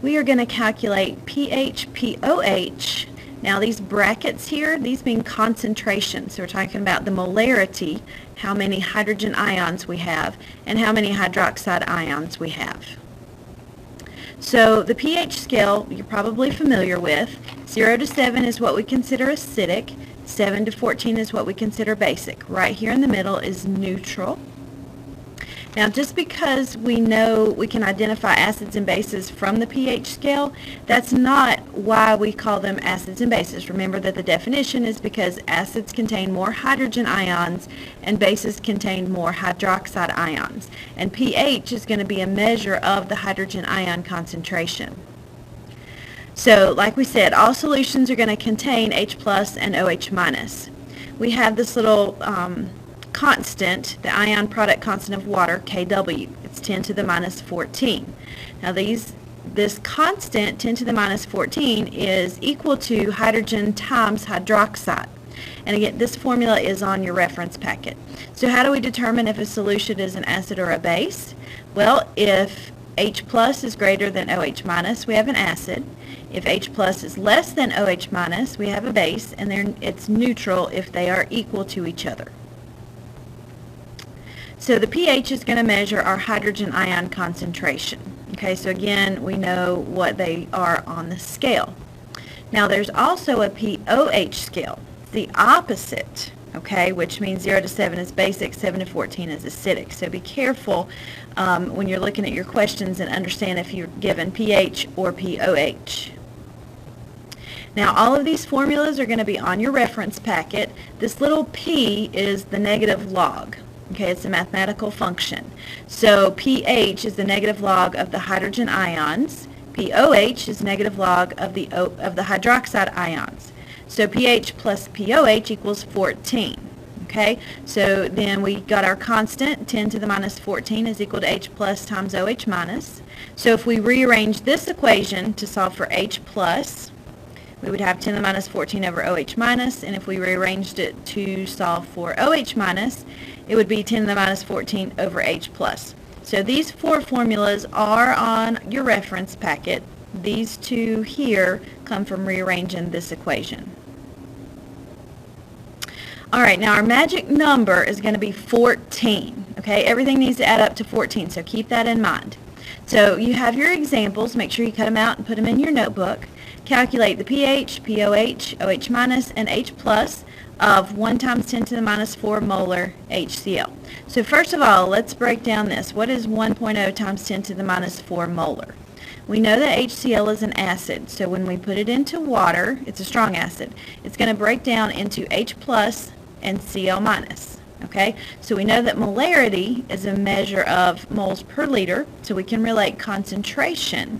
we are going to calculate pH, pOH. Now these brackets here, these mean concentration. So we're talking about the molarity, how many hydrogen ions we have, and how many hydroxide ions we have. So the pH scale you're probably familiar with. 0 to 7 is what we consider acidic. 7 to 14 is what we consider basic. Right here in the middle is neutral. Now, just because we know we can identify acids and bases from the pH scale, that's not why we call them acids and bases. Remember that the definition is because acids contain more hydrogen ions and bases contain more hydroxide ions. And pH is going to be a measure of the hydrogen ion concentration. So, like we said, all solutions are going to contain H plus and OH minus. We have this little constant, the ion product constant of water, Kw. It's 10 to the minus 14. Now this constant, 10 to the minus 14, is equal to hydrogen times hydroxide. And again, this formula is on your reference packet. So how do we determine if a solution is an acid or a base? Well, if H plus is greater than OH minus, we have an acid. If H plus is less than OH minus, we have a base, and then it's neutral if they are equal to each other. So the pH is going to measure our hydrogen ion concentration. Okay, so again, we know what they are on the scale. Now there's also a pOH scale, the opposite, okay, which means 0 to 7 is basic, 7 to 14 is acidic. So be careful when you're looking at your questions and understand if you're given pH or pOH. Now all of these formulas are going to be on your reference packet. This little p is the negative log. Okay, it's a mathematical function. So pH is the negative log of the hydrogen ions. pOH is negative log of the hydroxide ions. So pH plus pOH equals 14. Okay, so then we got our constant, 10 to the minus 14 is equal to H plus times OH minus. So if we rearrange this equation to solve for H plus, we would have 10 to the minus 14 over OH minus, and if we rearranged it to solve for OH minus, it would be 10 to the minus 14 over H plus. So these four formulas are on your reference packet. These two here come from rearranging this equation. Alright, now our magic number is going to be 14. Okay, everything needs to add up to 14, so keep that in mind. So you have your examples. Make sure you cut them out and put them in your notebook. Calculate the pH, pOH, OH minus, and H plus of 1 times 10 to the minus 4 molar HCl. So first of all, let's break down this. What is 1.0 times 10 to the minus 4 molar? We know that HCl is an acid, so when we put it into water, it's a strong acid. It's going to break down into H plus and Cl minus. Okay, so we know that molarity is a measure of moles per liter, so we can relate concentration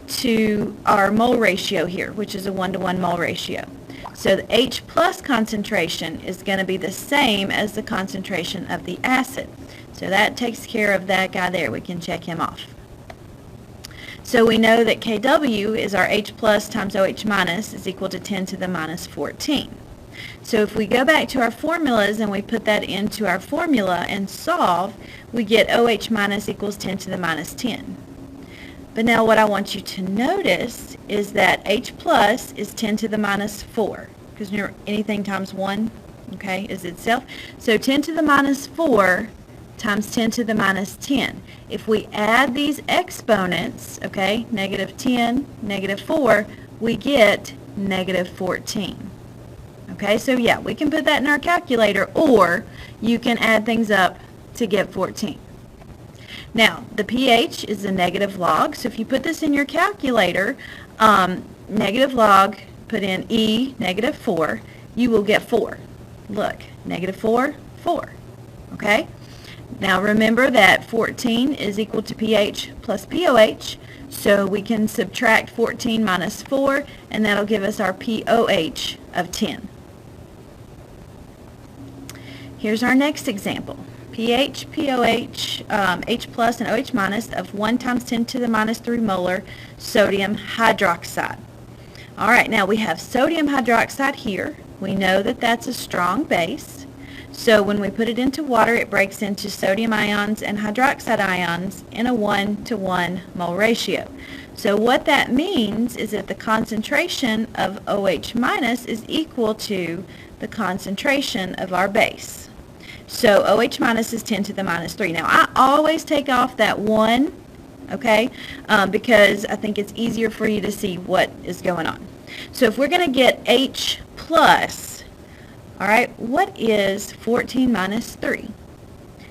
to our mole ratio here, which is a 1-to-1 mole ratio. So the H plus concentration is going to be the same as the concentration of the acid. So that takes care of that guy there. We can check him off. So we know that Kw is our H plus times OH minus is equal to 10 to the minus 14. So if we go back to our formulas and we put that into our formula and solve, we get OH minus equals 10 to the minus 10. But now what I want you to notice is that H plus is 10 to the minus 4, because anything times 1, okay, is itself. So 10 to the minus 4 times 10 to the minus 10. If we add these exponents, okay, negative 10, negative 4, we get negative 14. Okay, so yeah, we can put that in our calculator, or you can add things up to get 14. Now, the pH is a negative log, so if you put this in your calculator, negative log, put in E, negative 4, you will get 4. Look, negative 4, 4. Okay? Now remember that 14 is equal to pH plus pOH, so we can subtract 14 minus 4, and that'll give us our pOH of 10. Here's our next example. pH, pOH, H plus and OH minus of 1 times 10 to the minus 3 molar sodium hydroxide. Alright, now we have sodium hydroxide here. We know that that's a strong base. So when we put it into water, it breaks into sodium ions and hydroxide ions in a 1-to-1 mole ratio. So what that means is that the concentration of OH minus is equal to the concentration of our base. So OH minus is 10 to the minus 3. Now I always take off that 1, okay, because I think it's easier for you to see what is going on. So if we're going to get H plus, all right, what is 14 minus 3?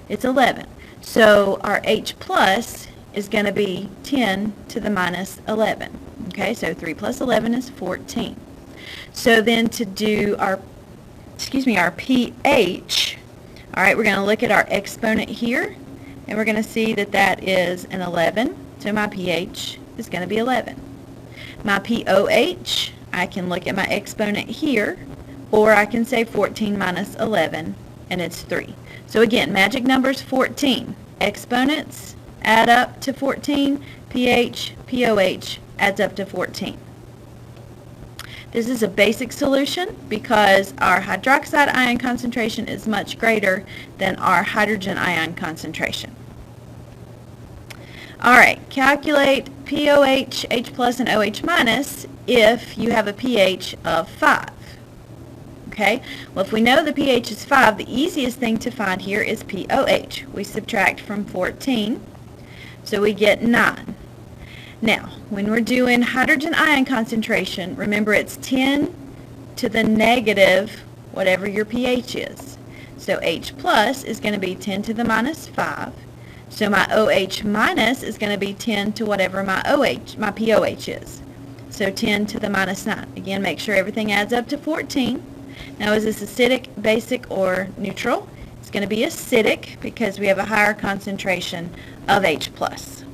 It's 11. So our H plus is going to be 10 to the minus 11. Okay, so 3 plus 11 is 14. So then to do our pH, all right, we're going to look at our exponent here, and we're going to see that that is an 11. So my pH is going to be 11. My pOH, I can look at my exponent here, or I can say 14 minus 11, and it's 3. So again, magic number is 14. Exponents add up to 14. pH, pOH adds up to 14. This is a basic solution because our hydroxide ion concentration is much greater than our hydrogen ion concentration. Alright, calculate pOH, H plus, and OH minus if you have a pH of 5. Okay, well if we know the pH is 5, the easiest thing to find here is pOH. We subtract from 14, so we get 9. Now, when we're doing hydrogen ion concentration, remember it's 10 to the negative whatever your pH is. So H plus is going to be 10 to the minus 5. So my OH minus is going to be 10 to whatever my pOH is. So 10 to the minus 9. Again, make sure everything adds up to 14. Now, is this acidic, basic, or neutral? It's going to be acidic because we have a higher concentration of H plus.